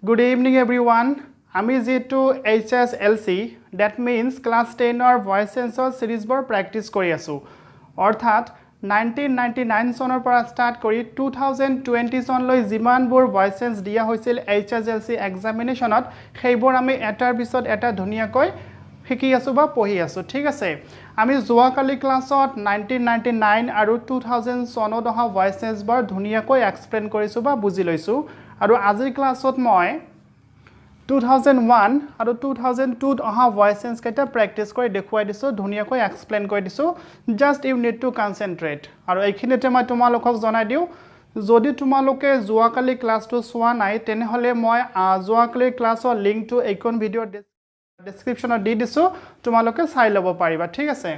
Good evening everyone. আমি যেটো HSLC that means class 10 or voice sensor series বৰ প্ৰ্যাকটিছ কৰি আছো অৰ্থাৎ 1999 চনৰ পৰা ষ্টাৰ্ট কৰি 2020 চনলৈ যিমানবোৰ ভয়েস সেন্স দিয়া হৈছিল HSLC এক্সামিনেশনত সেইবোৰ আমি এটাৰ পিছত এটা ধুনিয়াকৈ শিকি আছো বা পঢ়ি আছো ঠিক আছে আমি যোৱাকালি ক্লাছত 1999 আৰু 2000 চনত অহা ভয়েস সেন্স বৰ ধুনিয়াকৈ এক্সপ্লেইন কৰিছো বা বুজি লৈছো আৰু আজিৰ ক্লাছত মই 2001 আৰু 2002 অহা ভয়েস সেন্স কেটা প্ৰ্যাকটিছ কৰি দেখুৱাই দিছো ধুনিয়াকৈ এক্সপ্লেইন কৰি দিছো just you need to concentrate আৰু এইখিনিতে মই তোমালোকক জনাই দিও যদি তোমালোকে যোৱাকালি ক্লাছটো চোৱা নাই তেনেহলে মই যোৱাকালি ক্লাছৰ লিংকটো এইখন ভিডিঅ ডেসক্ৰিপচনত দি দিছো তোমালোকে চাই ল'ব পাৰিবা ঠিক আছে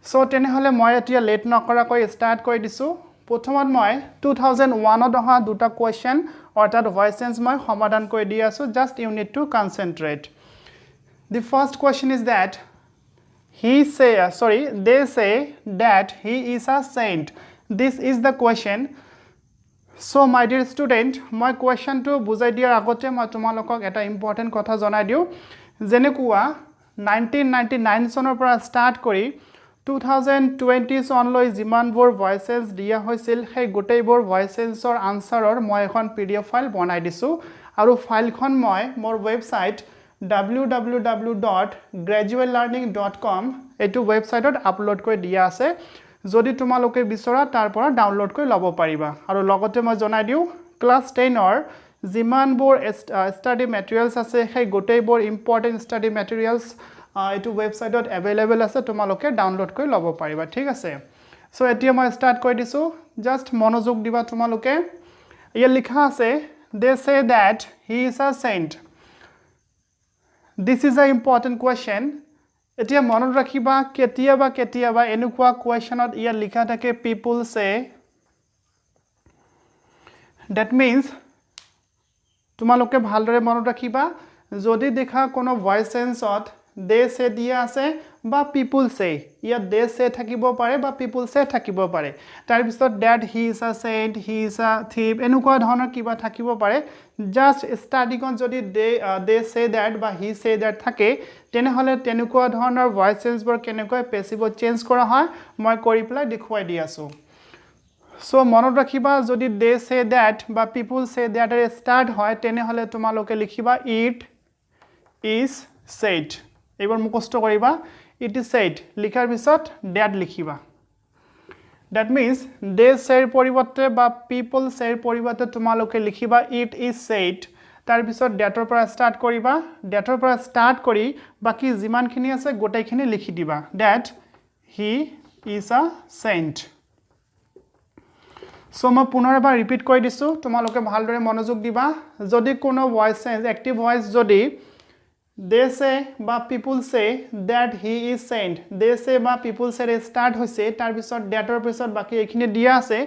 সো তেনেহলে মই এতিয়া লেট নকৰাকৈ স্টাৰ্ট কৰি দিছো প্ৰথমত মই 2001 ত অহা দুটা কোৱেশ্চন অৰ্থাৎ ভয়েস সেন্স মই সমাধান কৰি দি আছো just you need to concentrate The first question is that they say that he is a saint. This is the question. So my dear student, my question to বুজাই দিয়াৰ আগতে মই তোমালোকক এটা ইম্পৰ্টেন্ট কথা জনাই দিও যেনেকুৱা 1999 চনৰ পৰা ষ্টাৰ্ট কৰি 2020 চনলৈ যিমানবোৰ ভয়েসেস দিয়া হৈছিল সেই গোটেইবোৰ ভয়েসেসৰ আনসাৰৰ মই এখন PDF ফাইল বনাই দিছো আৰু ফাইলখন মই মোৰ ওয়েবসাইট www.graduallearning.com এটো ওয়েবসাইটত আপলোড কৰি দিয়া আছে যদি তোমালোকে বিচৰা তাৰ পৰা ডাউনলোড কৰি ল'ব পাৰিবা আৰু লগতে মই জনাই দিও ক্লাস 10 ৰ যিমানবোৰ ষ্টাডি মেটেৰিয়েলছ আছে সেই গোটেইবোৰ ইম্পৰ্টেন্ট ষ্টাডি মেটেৰিয়েলছ এটো ওয়েবসাইটত अवेलेबल আছে তোমালোকে ডাউনলোড কৰি ল'ব পাৰিবা ঠিক আছে সো এতিয়া মই স্টাৰ্ট কৰি দিছো জাস্ট মনোযোগ দিবা তোমালোকে ইয়া লিখা আছে they say that he is a saint This is an important question. এতিয়া মনত ৰাখিবা কেতিয়াবা এনেকুৱা কোৱেশ্চনত ইয়া লিখা থাকে people say that means তোমালোকে ভালদৰে মনত ৰাখিবা যদি দেখা কোনো ভয়েস সেন্সত they say দিয়া আছে বা people say ইয়া they say থাকিব পাৰে বা people say থাকিব পাৰে তাৰ পিছত that he is a saint he is a thief এনেকুৱা ধৰণৰ কিবা থাকিব পাৰে জাস্ট স্টাডিকন যদি they say that বা he say that থাকে তেনেহলে তেনেকুৱা ধৰণৰ ভয়েস সেন্সবোৰ কেনেকৈ পেসিভত চেঞ্জ কৰা হয় মই কৰি প্লাই দেখুৱাই দি আছো সো মনত ৰাখিবা যদি they say that বা people say that এৰ স্টাৰ্ট হয় তেনেহলে তোমালোকে লিখিবা it is said এবাৰ মুখস্থ কৰিবা it is said লিখাৰ পিছত that লিখিবা that means they say পৰিৱৰ্তে বা people say পৰিৱৰ্তে তোমালোকে লিখিবা it is said তাৰ পিছত that ৰ পৰা স্টাৰ্ট কৰিবা that ৰ পৰা স্টাৰ্ট কৰি বাকি যিমানখিনি আছে গোটেইখিনি লিখি দিবা that he is a saint so মই পুনৰবাৰ ৰিপিট কৰি দিছো তোমালোকে ভালদৰে মনোযোগ দিবা যদি কোনো ভয়েস সেন্স এক্টিভ ভয়েস যদি they say বা people say that he is saint they say বা people say start হৈছে তাৰ পিছত that ৰ পিছত বাকি এইখিনি দিয়া আছে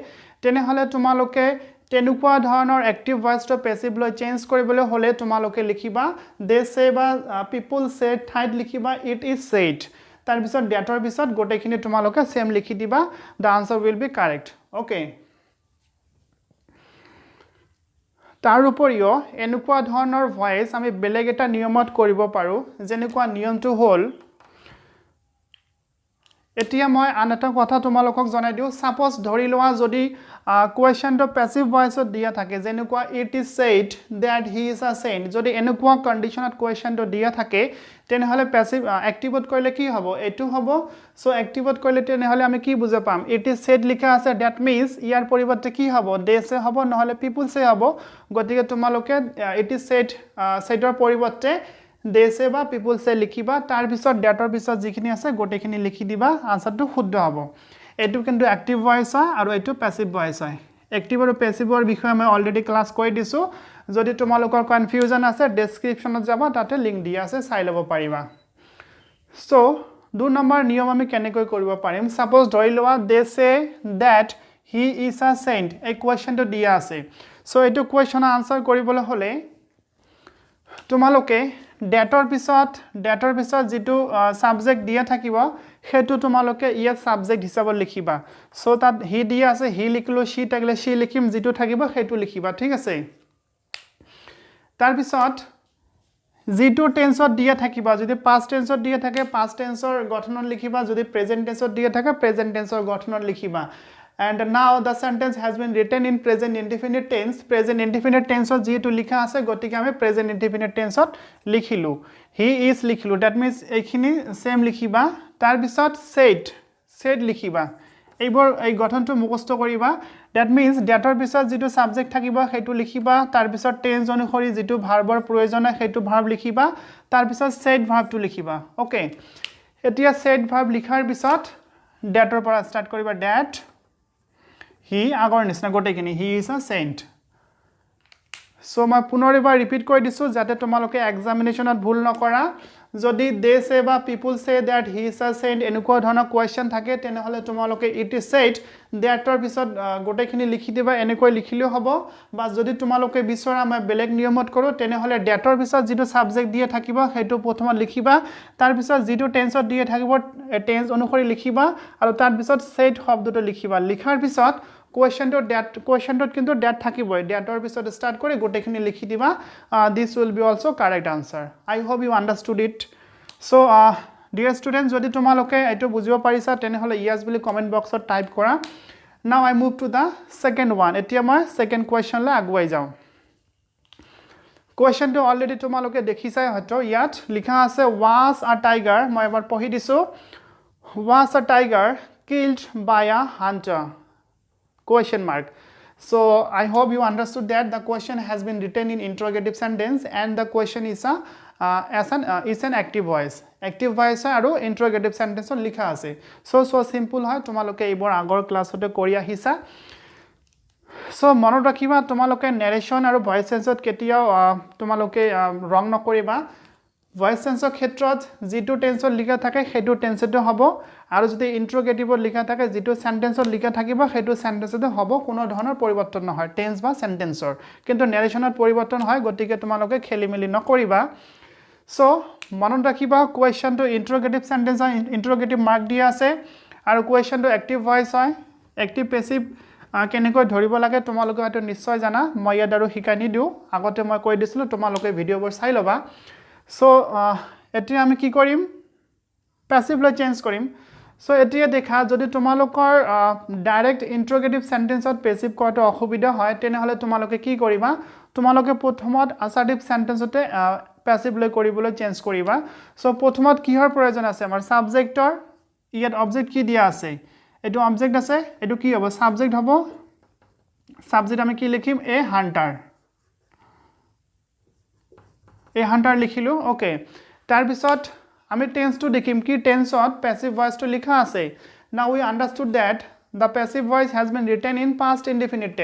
তেনেহলে তোমালোকে তেনেকুৱা ধৰণৰ এক্টিভ ভয়েস টো পেসিভ লৈ চেঞ্জ কৰিবলৈ হলে তোমালোকে লিখিবা they say বা people say ঠাইত লিখিবা it is said তাৰ পিছত that ৰ পিছত গোটেইখিনি তোমালোকে সেম লিখি দিবা the answer will be correct okay তাৰ উপৰিও এনেকুৱা ধৰণৰ ভয়েস আমি বেলেগ এটা নিয়মত কৰিব পাৰো যেনেকুৱা নিয়মটো হ'ল এতিয়া মই আন এটা কথা তোমালোকক জনাই দিও সাপোজ ধৰি লোৱা যদি কোৱেশ্চনটো প্যাসিভ ভয়েসত দিয়া থাকে যেনেকুৱা it is said that he is a saint যদি এনেকুৱা কন্ডিশনত কোৱেশ্চনটো দিয়া থাকে তেনেহলে প্যাসিভ অ্যাক্টিভত কৰিলে কি হ'ব এটো হ'ব সো অ্যাক্টিভত কৰিলে তেনেহলে আমি কি বুজা পাম it is said লিখা আছে that means ইয়াৰ পৰিৱৰ্তে কি হ'ব they say হ'ব নহলে people say হ'ব গতিকে তোমালোকে it is said saidৰ পৰিৱৰ্তে they say বা people say লিখিবা তাৰ পিছত that ৰ পিছত যিখিনি আছে গোটেইখিনি লিখি দিবা আনসাৰটো শুদ্ধ হ'ব এটো কিন্তু অ্যাক্টিভ ভয়েস হয় আৰু এটো প্যাসিভ ভয়েস হয় অ্যাক্টিভ আৰু প্যাসিভৰ বিষয়ে মই অলৰেডি ক্লাস কৰি দিছো যদি তোমালোকৰ কনফিউজন আছে ডেসক্ৰিপচনত যাবা তাতে লিংক দিয়া আছে চাই ল'ব পাৰিবা সো 2 নম্বৰ নিয়ম আমি কেনেকৈ কৰিব পাৰিম সাপোজ ধৰি লোৱা they say that he is a saint এই কোৱেশ্চনটো দিয়া আছে সো এটো কোৱেশ্চনৰ আনসাৰ কৰিবলৈ হলে তোমালোকে ডেটৰ পিছত যেটো সাবজেক্ট দিয়া থাকিব হেতু তোমালোকে ইয়া সাবজেক্ট হিচাপত লিখিবা সো তাত হি দিয়া আছে হি লিখলো সি থাকিলে সি লিখিম যেটো থাকিব হেতু লিখিবা ঠিক আছে তাৰ পিছত যেটো টেন্সত দিয়া থাকিবা যদি পাস্ট টেন্সত দিয়া থাকে পাস্ট টেন্সৰ গঠনত লিখিবা যদি প্ৰেজেন্ট টেন্সত দিয়া থাকে প্ৰেজেন্ট টেন্সৰ গঠনত লিখিবা and now the sentence has been written in present indefinite tense ot jetu likha ase gotike ame present indefinite tense ot likhilu he is likhilu that means ekhini same likhiba tar bisot said likhiba eibor ei gothon to mukosto koriba that means that or bisot jetu subject thakiba hetu likhiba tar bisot tense onukori jetu verb or proyojon hai hetu verb likhiba tar bisot said verb to likhiba okay etia said verb likhar bisot that or para start koriba that he agor nisna gote kini he is a saint so ma punoribar repeat koi disu jate tomaloke examination at bhul nokora jodi they say ba people say that he is a saint enuko dhona question thake tene hole tomaloke it is said that or bisot gote kini likhi diba enekoi likhilio hobo ba jodi tomaloke bisora ma beleg niyomot koru tene hole that or bisot jitu subject die thakiba hetu prothomot likhiba tar bisot jitu tense ot die thakibo tense onukori likhiba aru tar bisot said shobdo to likhiba likhar bisot question to kintu that thakiboy that or bisot start kore gote khini likhi diba this will be also correct answer I hope you understood it so dear students jodi tomaloke eto bujibo parisa tene hole yes bili comment box ot type kora now I move to the second one etia moi second question la agwai jao question to already tomaloke dekhisa hoto yat likha ase was a tiger moi ebar pohi disu was a tiger killed by a hunter question mark so I hope you understood that the question has been written in interrogative sentence and the question is an active voice aru interrogative sentence likha ase so simple hoy tomaloke ebor agor class ote kori ahisa so monot rakhiba tomaloke narration aru voice sense ot ketia tomaloke wrong nokoriba voice sense or khetrot jitu tense or likha thake hetu tense to hobo aru jodi interrogative or likha thake jitu sentence or likha thakiba hetu sentence to hobo kono dhonor poriborton no hoy tense ba sentence or kintu narration or poriborton hoy gotike tomaloke khelimeli nokoriba so manon rakhiba question to interrogative sentence or interrogative mark dia ase aru question to active voice hoy active passive কেনেকৈ ধৰিব লাগে তোমালোকে হয়তো নিশ্চয় জানা মই ইয়াত আৰু শিকানি দিও আগতে মই কৈ দিছিলো তোমালোকে ভিডিওবোৰ চাই লবা so এটি আমি কি কৰিম passive লৈ চেঞ্জ কৰিম so এটিয়ে দেখা যদি তোমালোকৰ ডাইৰেক্ট ইন্টাৰোগেটিভ সেন্টেন্সত passive কৰাটো অসুবিধা হয় তেনে হলে তোমালোকে কি কৰিবা তোমালোকে প্ৰথমত assertive সেন্টেন্সতে passive লৈ কৰিবলৈ চেঞ্জ কৰিবা so প্ৰথমত কিহৰ প্ৰয়োজন আছে আমাৰ সাবজেক্টৰ ইয়াত অবজেক্ট কি দিয়া আছে এটো অবজেক্ট আছে এটো কি হ'ব সাবজেক্ট হ'ব সাবজেক্ট আমি কি লিখিম এ হান্টাৰ লিখিলো ওকে তাৰ পিছত আমি টেন্স টু দেখিম কি টেন্সত passive voice to লিখা আছে now we understood that the passive voice has been written in past indefinite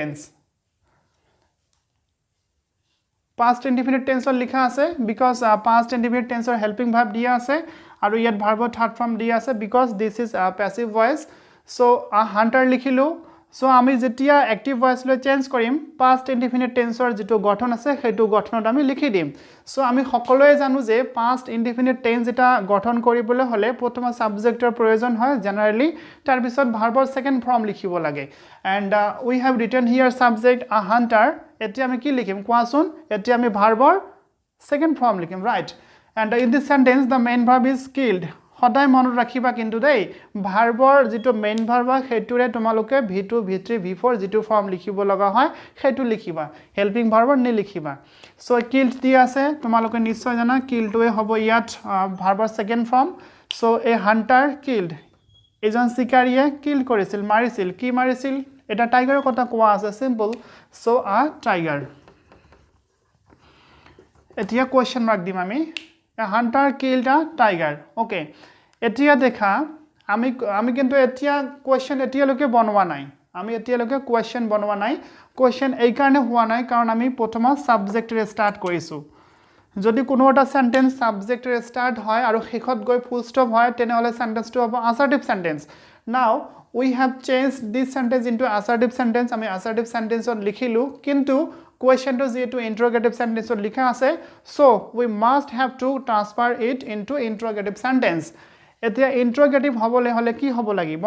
tense লিখা আছে because past indefinite tense or helping verb দিয়া আছে আৰু ইয়াত verb third form দিয়া আছে because this is a passive voice so a hunter লিখিলো so আমি যেতিয়া active voice লৈ চেঞ্জ কৰিম past indefinite tense or যেটো গঠন আছে হেতু গঠনত আমি লিখি দিম so আমি সকলোৱে জানো যে past indefinite tense এটা গঠন কৰিবলৈ হলে প্ৰথম সাবজেক্টৰ প্ৰয়োজন হয় জেনাৰেলি তাৰ পিছত ভাৰ্বৰ সেকেন্ড ফৰ্ম লিখিব লাগে and we have written here subject a hunter এতিয়া আমি কি লিখিম কোৱাচোন এতিয়া আমি ভাৰ্বৰ সেকেন্ড ফৰ্ম লিখিম right and in this sentence the main verb is killed সদায় মনত ৰাখিবা কিন্তু দেই ভাৰ্বৰ যেটো মেইন ভাৰ্ব হেতুৰে তোমালোকে v2 v3 v4 যেটো ফৰ্ম লিখিব লগা হয় হেতু লিখিবা হেল্পিং ভাৰ্বৰ নি লিখিবা সো কিল্ড দি আছে তোমালোকে নিশ্চয় জানা কিল্ডটোৱে হ'ব ইয়াত ভাৰ্বৰ সেকেন্ড ফৰ্ম সো এ হান্টাৰ কিল্ড এজন শিকাৰীয়ে কিল কৰিছিল মাৰিছিল কি মাৰিছিল এটা টাইগাৰৰ কথা কোৱা আছে সিম্পল সো আ টাইগাৰ এতিয়া কোৱেশ্চন মাৰ্ক দিম আমি A hunter killed a tiger. Okay. এতিয়া দেখা আমি কিন্তু এতিয়া কোৱেশ্চন এতিয়া লকে বনোৱা নাই আমি এতিয়া লকে কোৱেশ্চন বনোৱা নাই কোৱেশ্চন এই কাৰণে হোৱা নাই কাৰণ আমি প্ৰথম সাবজেক্টৰে স্টাৰ্ট কৰিছো যদি কোনো এটা সেন্টেন্স সাবজেক্টৰে স্টাৰ্ট হয় আৰু শেষত গৈ ফুল ষ্টপ হয় তেনে হলে সেন্টেন্সটো হ'ব assertive sentence now we have changed this sentence into assertive sentence আমি assertive sentence ত লিখিলো কিন্তু question to যেটো interrogative sentence ত লিখা আছে so we must have to transfer it into interrogative sentence এতিয়া interrogative হবলে হলে কি হব লাগিব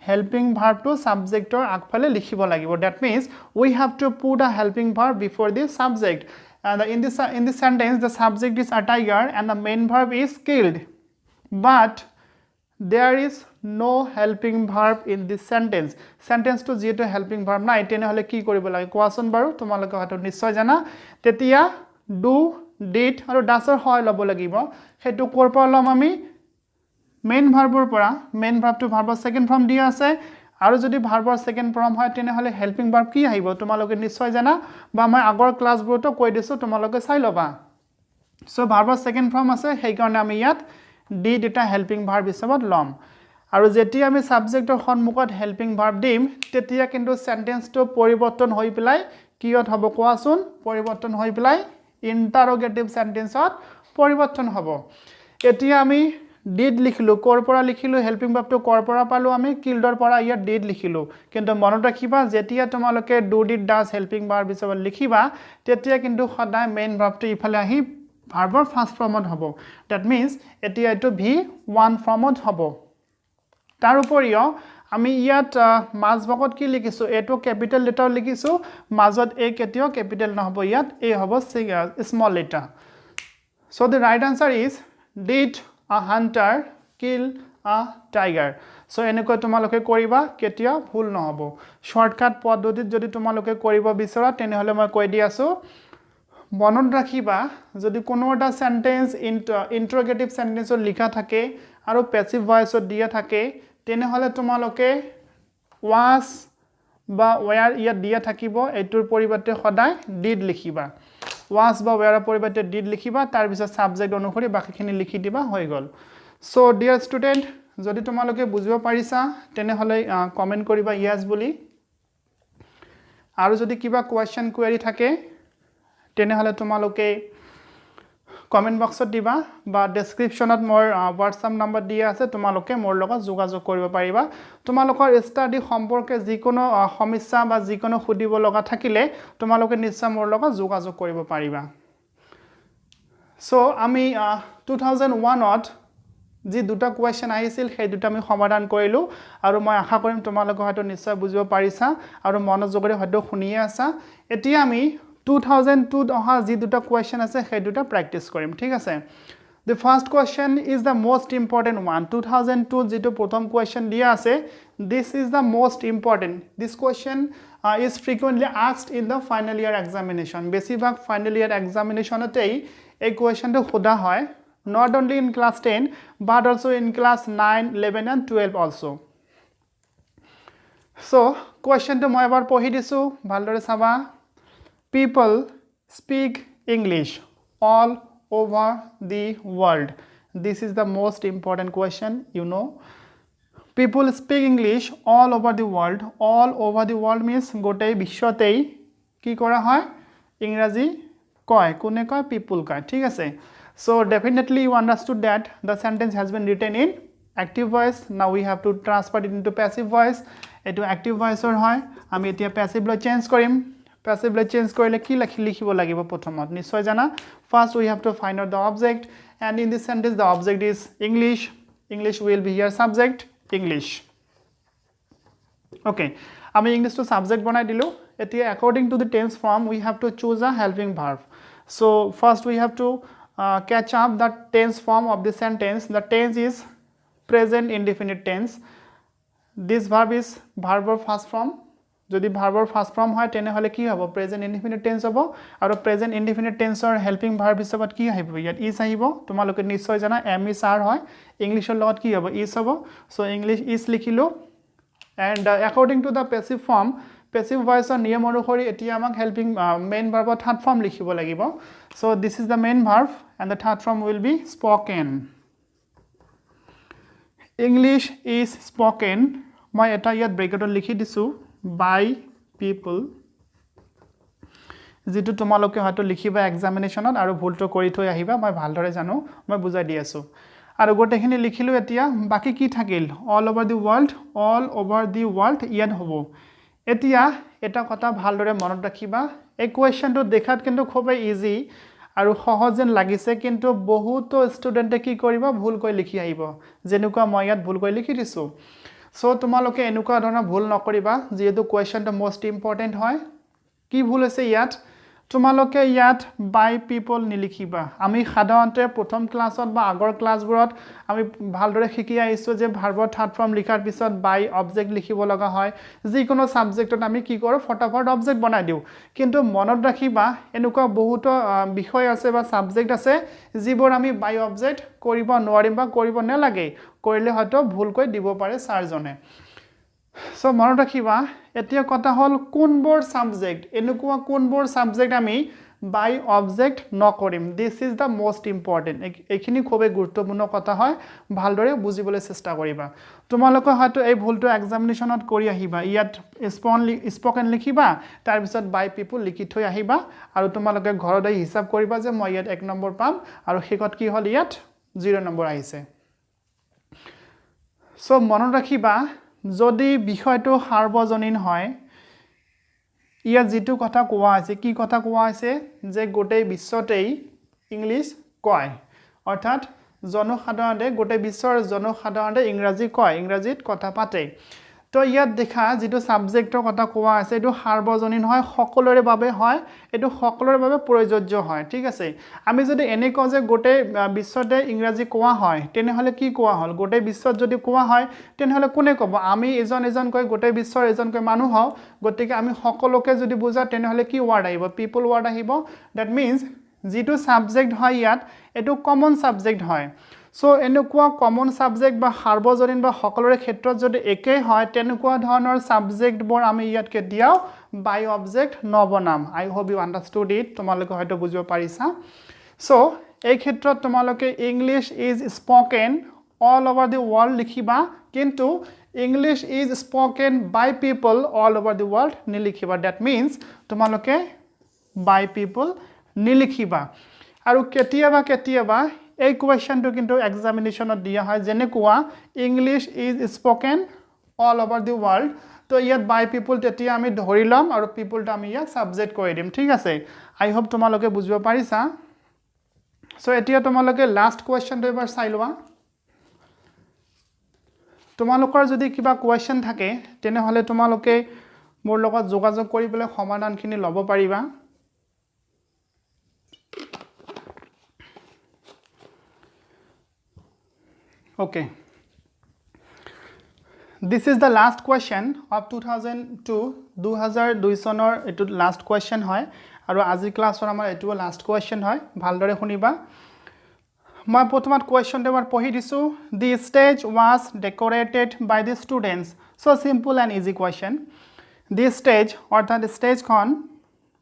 helping verb to subject or আগফালে লিখিব লাগিব that means we have to put a helping verb before the subject and in this sentence the subject is a tiger and the main verb is killed, but there is no helping verb in this sentence. Sentence to যেটো helping verb নাই তেনেহলে কি কৰিব লাগে কোৱাচোন বাৰু তোমালোকে হয়তো নিশ্চয় জানা তেতিয়া do did আৰু does ৰ হয় লব লাগিব হেতু কৰ পৰা লম আমি মেইন ভাৰ্বৰ পৰা মেইন ভাৰ্বটো ভাৰ্বৰ সেকেন্ড ফৰ্ম দিয়া আছে আৰু যদি ভাৰ্বৰ সেকেন্ড ফৰ্ম হয় তেনেহলে হেল্পিং ভাৰ্ব কি আহিব তোমালোকে নিশ্চয় জানা বা মই আগৰ ক্লাছবোৰতো কৈ দিছো তোমালোকে চাই লবা সো ভাৰ্বৰ সেকেন্ড ফৰ্ম আছে সেই কাৰণে আমি ইয়াত did এটা হেল্পিং ভাৰ্ব হিচাপত লম আৰু যেতিয়া আমি সাবজেক্টৰ সন্মুখত হেল্পিং ভাৰ্ব দিম তেতিয়া কিন্তু সেন্টেন্সটো পৰিৱৰ্তন হৈ পেলাই কিয়ত হ'ব কোৱাচোন পৰিৱৰ্তন হৈ পেলাই ইন্টাৰোগেটিভ সেন্টেন্সত পৰিৱৰ্তন হ'ব এতিয়া আমি did লিখিলো কৰ পৰা লিখিলো হেল্পিং ভাৰ্বটো কৰ পৰা পালো আমি কিল্ডৰ পৰা ইয়াত did লিখিলো কিন্তু মনত ৰাখিবা যেতিয়া তোমালোকে do did does helping verb হিচাপত লিখিবা তেতিয়া কিন্তু সদায় মেইন ভাৰ্বটো ইফালে আহি ভাৰ্বৰ ফাৰ্স্ট ফৰ্মত হ'ব দ্যাট মিন্স এতিয়া এটো v1 ফৰ্মত হ'ব তাৰ উপৰিও আমি ইয়াত মাজ ভাগত কি লিখিছো এটো ক্যাপিটাল লেটাৰ লিখিছো মাজত এ কেতিয়াও ক্যাপিটাল নহব ইয়াত এ হ'ব small letter so the right answer is did a hunter kill a tiger so এনেকৈ তোমালোকে কৰিবা কেতিয়া ভুল নহব শৰ্টকাট পদ্ধতিত যদি তোমালোকে কৰিব বিচৰা তেনেহলে মই কৈ দি আছো মনত ৰাখিবা যদি কোনো এটা সেন্টেন্স ইন্টাৰোগেটিভ সেন্টেন্সত লিখা থাকে আৰু প্যাসিভ ভয়েসত দিয়া থাকে তেনেহলে তোমালোকে was বা where ইয়াত দিয়া থাকিব এটোৰ পৰিৱৰ্তে সদায় did লিখিবা was বা where পৰিৱৰ্তে did লিখিবা তাৰ পিছত সাবজেক্ট অনুসৰি বাকিখিনি লিখি দিবা হৈ গল সো ডিয়াৰ ষ্টুডেন্ট যদি তোমালোকে বুজিব পাৰিছা তেনেহলে কমেন্ট কৰিবা yes বুলি আৰু যদি কিবা কোৱেশ্চন কোৱেৰি থাকে তেনেহলে তোমালোকে কমেন্ট বক্সত দিবা বা ডেসক্ৰিপচনত মোৰ WhatsApp নম্বৰ দিয়া আছে তোমালোকে মোৰ লগত যোগাযোগ কৰিব পাৰিবা তোমালোকৰ ষ্টাডি সম্পৰ্কে যিকোনো সমস্যা বা যিকোনো খুদিব লগা থাকিলে তোমালোকে নিশ্চয় মোৰ লগত যোগাযোগ কৰিব পাৰিবা সো আমি 2001ত যি দুটা কোৱেশ্চন আহিছিল সেই দুটা আমি সমাধান কৰিলো আৰু মই আশা কৰিম তোমালোকে হয়তো নিশ্চয় বুজিব পাৰিছা আৰু মনোযোগৰে হয়তো শুনিয়ে আছা এতিয়া আমি 2002 অহা যি দুটা কোৱেশ্চন আছে সেই দুটা প্ৰ্যাকটিস কৰিম ঠিক আছে the first question is the most important one 2002 যেটো প্ৰথম কোৱেশ্চন দিয়া আছে this is the most important this question is frequently asked in the final year examination বেছিভাগ final year examination তেই এই কোৱেশ্চনটো সোধা হয় not only in class 10 but also in class 9 11 and 12 also so question to মই এবাৰ পঢ়ি দিছো ভালদৰে চাবা People speak English all over the world. This is the most important question, you know. People speak English all over the world. All over the world means gotei bishwotei ki kora hoy English koy kune koy people koy thik ase so definitely you understood that the sentence has been written in active voice now we have to transfer it into passive voice etu active voice or hoy ami etia passive lo change korim passive lo change korile ki likhibo lagibo prothomot nishoy jana first we have to find out the object and in this sentence the object is English will be here subject English okay ami English to subject banai dilu etia according to the tense form we have to choose a helping verb so first we have to catch up the tense form of the sentence the tense is present indefinite tense this verb is verb first form যদি ভাৰ্বৰ first form হয় তেনে হলে কি হ'ব present indefinite tense হ'ব আৰু present indefinite টেন্সৰ helping verb হিচাপত কি আহিব ইয়াত ইজ আহিব তোমালোকে নিশ্চয় জানা এম ইজ আৰ হয় ইংলিশৰ লগত কি হ'ব ইজ হ'ব সো ইংলিশ ইজ লিখিলো and according to the passive form passive ভয়েসৰ নিয়ম অনুসৰি এতিয়া আমাক হেল্পিং মেইন ভাৰ্বৰ থাৰ্ড ফৰ্ম লিখিব লাগিব so this is the main verb and the third form will be spoken English is spoken মই এটা ইয়াত ব্ৰেকেটত লিখি দিছো by people যেটো তোমালোকে হয়তো লিখিবা এক্সামিনেশনত আৰু ভুলটো কৰি থৈ আহিবা মই ভালদৰে জানো মই বুজাই দি আছো আৰু গোটেখিনি লিখিলো এতিয়া বাকি কি থাকিল all over the world ইয়াত হ'ব এতিয়া এটা কথা ভালদৰে মনত ৰাখিবা এই কোৱেশ্চনটো দেখাত কিন্তু খুবই ইজি আৰু সহজ যেন লাগিছে কিন্তু বহুত ষ্টুডেন্টে কি কৰিব ভুল কৈ লিখি আহিব যেনেকুৱা মই ইয়াত ভুল কৈ লিখি দিছো সো তোমালোকে এনেকুৱা ধৰণৰ ভুল নকৰিবা যেহেতু কোৱেশ্চনটো মোস্ট ইম্পৰ্টেন্ট হয় কি ভুল আছে ইয়াত তোমালোকে ইয়াত বাই পিপল নিলিখিবা আমি সাধাৰণতে প্ৰথম ক্লাছত বা আগৰ ক্লাছবোৰত আমি ভালদৰে শিকি আহিছো যে ভাৰ্বৰ থাৰ্ড ফৰ্ম লিখাৰ পিছত বাই অবজেক্ট লিখিব লগা হয় যিকোনো সাবজেক্টত আমি কি কৰোঁ ফটাফট অবজেক্ট বনাই দিওঁ কিন্তু মনত ৰাখিবা এনেকুৱা বহুত বিষয় আছে বা সাবজেক্ট আছে যিবোৰ আমি বাই অবজেক্ট কৰিব নোৱাৰিম বা কৰিব নালাগে কৰিলে হয়তো ভুলকৈ দিব পাৰে ছাৰজনে সো মনত ৰাখিবা এতিয়া কথা হল কোনবোৰ সাবজেক্ট এনেকুৱা কোনবোৰ সাবজেক্ট আমি বাই অবজেক্ট নকৰিম this is the most important এইখিনি খুবই গুৰুত্বপূৰ্ণ কথা হয় ভালদৰে বুজিবলৈ চেষ্টা কৰিবা তোমালোকে হয়তো এই ভুলটো এক্সামিনেশনত কৰি আহিবা ইয়াত স্পকেন লিখিবা তাৰ পিছত বাই পিপল লিখি থৈ আহিবা আৰু তোমালোকে ঘৰত আহি হিচাপ কৰিবা যে মই ইয়াত 1 নম্বৰ পাম আৰু শেষত কি হল ইয়াত 0 নম্বৰ আহিছে সো মনত ৰাখিবা যদি বিষয়টো সাৰ্বজনীন হয় ইয়াত যেটো কথা কোৱা আছে কি কথা কোৱা আছে যে গোটেই বিশ্বতেই ইংলিশ কয় অৰ্থাৎ জনসাধাৰণে গোটেই বিশ্বৰ জনসাধাৰণে ইংৰাজী কয় ইংৰাজীত কথা পাতে তো ইয়াত দেখা যেটো সাবজেক্টৰ কথা কোৱা আছে এটো সাৰ্বজনীন হয় সকলোৰে বাবে হয় এটো সকলোৰে বাবে প্ৰয়োজ্য হয় ঠিক আছে আমি যদি এনে কওঁ যে গোটেই বিশ্বতে ইংৰাজী কোৱা হয় তেনেহলে কি কোৱা হল গোটেই বিশ্বত যদি কোৱা হয় তেনেহলে কোনে ক'ব আমি এজন কৈ গোটেই বিশ্বৰ এজনকৈ মানুহ হও গতিকে আমি সকলোকে যদি বুজা তেনেহলে কি ওয়াৰ্ড আহিব পিপল ওয়াৰ্ড আহিব দ্যাট মিন্স যেটো সাবজেক্ট হয় ইয়াত এটো কমন সাবজেক্ট হয় সো এনেকুৱা কমন সাবজেক্ট বা সাৰ্বজনীন বা সকলোৰে ক্ষেত্ৰত যদি একেই হয় তেনেকুৱা ধৰণৰ সাবজেক্টবোৰ আমি ইয়াত কেতিয়াও বাই অবজেক্ট নবনাম I hope you understood it তোমালোকে হয়তো বুজিব পাৰিছা সো এই ক্ষেত্ৰত তোমালোকে English is spoken all over the world লিখিবা কিন্তু English is spoken by people all over the world নিলিখিবা দ্যাট মিন্স তোমালোকে বাই পিপল নিলিখিবা আৰু কেতিয়াবা এই কোৱেশ্চনটো কিন্তু এক্সামিনেশনত দিয়া হয় যেনে কোৱা English is spoken all over the world তো ইয়াত বাই পিপল তেতিয়া আমি ধৰি লম আৰু পিপলটা আমি ইয়াত সাবজেক্ট কৰি দিম ঠিক আছে আই হোপ তোমালোকে বুজিব পাৰিছা সো এতিয়া তোমালোকে লাষ্ট কোৱেশ্চনটো এবাৰ চাই লোৱা তোমালোকৰ যদি কিবা কোৱেশ্চন থাকে তেনেহলে তোমালোকে মোৰ লগত যোগাযোগ কৰি পেলাই সমাধানখিনি ল'ব পাৰিবা Okay. This is the last question of 2002 চনৰ এটো last question হয় আৰু আজি ক্লাছৰ আমাৰ এটো last question হয় ভালদৰে শুনিবা মই প্ৰথমত question এবাৰ পঢ়ি দিছো the stage was decorated by the students so simple and easy question the stage অৰ্থাৎ stage খন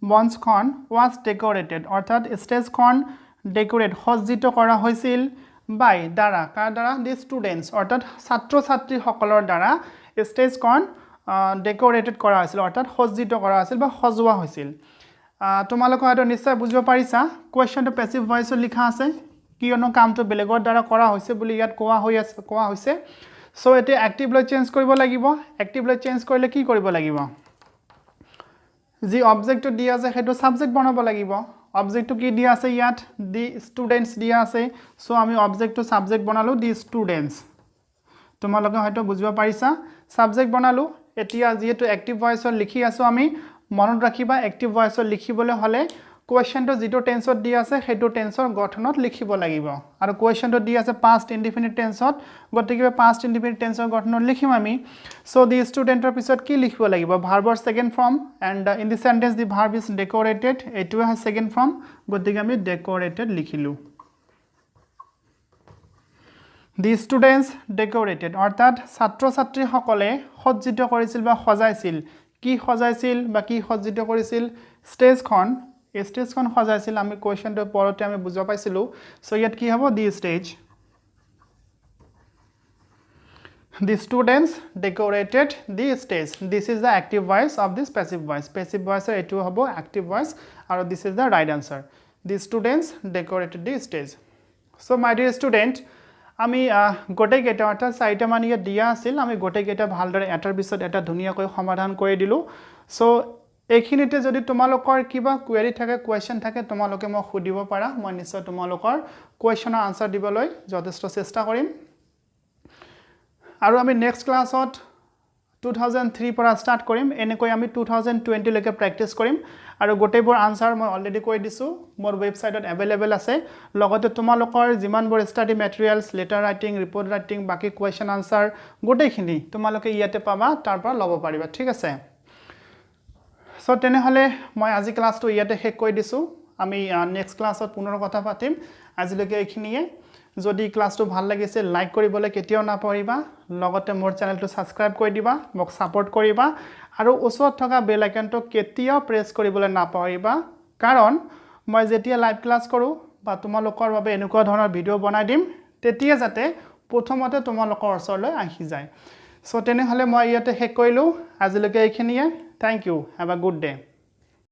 মঞ্চ খন was decorated অৰ্থাৎ stage খন decorate সজ্জিত কৰা হৈছিল by দ্বাৰা কাৰ দ্বাৰা the students অৰ্থাৎ ছাত্ৰ ছাত্ৰী সকলৰ দ্বাৰা স্টেজ খন ডেকোৰেটেড কৰা হৈছিল অৰ্থাৎ সজ্জিত কৰা হৈছিল বা সজোৱা হৈছিল তোমালোকে হয়তো নিশ্চয় বুজিব পাৰিছা কোৱেশ্চনটো প্যাসিভ ভয়েসত লিখা আছে কিয়নো কামটো বেলেগৰ দ্বাৰা কৰা হৈছে বুলি ইয়াত কোৱা হৈছে সো এতে অ্যাক্টিভ লৈ চেঞ্জ কৰিব লাগিব অ্যাক্টিভ লৈ চেঞ্জ কৰিলে কি কৰিব লাগিব যি অবজেক্টটো দিয়া আছে হেটো সাবজেক্ট বনাব লাগিব অবজেক্টটো কি দিয়া আছে ইয়াত দি স্টুডেন্টস দিয়া আছে সো আমি অবজেক্টটো সাবজেক্ট বনালো দি স্টুডেন্টস তোমালোকে হয়তো বুজিব পাৰিছা সাবজেক্ট বনালো এতিয়া যেহেতু অ্যাক্টিভ ভয়েসত লিখি আছো আমি মনত ৰাখিবা অ্যাক্টিভ ভয়েসত লিখিবলৈ হলে কোৱেশ্চনটো যেটো টেন্সত দিয়া আছে হেটো টেন্সৰ গঠনত লিখিব লাগিব আৰু কোৱেশ্চনটো দিয়া আছে পাস্ট ইনডিফিনিট টেন্সত গতিকে পাস্ট ইনডিফিনিট টেন্সৰ গঠনত লিখিম আমি সো দি স্টুডেন্টৰ পিছত কি লিখিব লাগিব ভাৰ্বৰ second form and in the sentence the verb is decorated এটো হয় সেকেন্ড ফৰ্ম গতিকে আমি ডেকোৰেটেড লিখিলো দি স্টুডেন্টস ডেকোৰেটেড অৰ্থাৎ ছাত্ৰ ছাত্ৰী সকলে সজ্জিত কৰিছিল বা সজাইছিল কি সজাইছিল বা কি সজ্জিত কৰিছিল স্টেজখন স্টেজখন সজাইছিল আমি কোৱেশ্চনটো পৰতে আমি বুজা পাইছিলো সো ইয়াত কি হ'ব দি stage the students decorated the stage this is the active voice of this passive voice etu hobo active voice and this is the right answer the students decorated the stage so my dear student আমি গোটেই কেটা অৰ্থাৎ চাৰিটা মান ইয়া দিয়া আছিল আমি গোটেই কেটা ভালদৰে এটাৰ পিছত এটা ধুনিয়াকৈ সমাধান কৰি দিলো সো এইখিনিতে যদি তোমালোকৰ কিবা কোৱেৰি থাকে কোৱেশ্চন থাকে তোমালোকে মই খুদিব পাৰা মই নিশ্চয় তোমালোকৰ কোৱেশ্চনৰ আনসাৰ দিবলৈ যথেষ্ট চেষ্টা কৰিম আৰু আমি নেক্সট ক্লাছত 2003 পৰা স্টাৰ্ট কৰিম এনেকৈ আমি 2020 লৈকে প্ৰ্যাকটিছ কৰিম আৰু গোটেইবোৰ আনসাৰ মই অলৰেডি কৈ দিছো মোৰ ওয়েবসাইটত अवेलेबल আছে লগতে তোমালোকৰ যিমানবোৰ study materials letter writing report writing বাকি কোৱেশ্চন আনসাৰ গোটেইখিনি তোমালোকে ইয়াতে পাবা তাৰ পৰা ল'ব পাৰিবা ঠিক আছে সো তেনেহলে মই আজি ক্লাসটো ইয়াতে শেষ কৰি দিছো আমি নেক্সট ক্লাসত পুনৰ কথা পাতিম আজিলৈকে এইখিনিয়ে যদি ক্লাসটো ভাল লাগিছে লাইক কৰিবলৈ কেতিয়াও নাপাহৰিবা লগতে মোৰ চেনেলটো সাবস্ক্ৰাইব কৰি দিবা মোক সাপোৰ্ট কৰিবা আৰু ওচৰত থকা বেল আইকনটো কেতিয়াও প্ৰেছ কৰিবলৈ নাপাহৰিবা কাৰণ মই যেতিয়া লাইভ ক্লাস কৰো বা তোমালোকৰ বাবে এনেকুৱা ধৰণৰ ভিডিও বনাই দিম তেতিয়া যাতে প্ৰথমতে তোমালোকৰ ওচৰলৈ আহি যায় সো তেনেহলে মই ইয়াতে শেষ কৰিলো আজিলৈকে এইখিনিয়ে thank you have a good day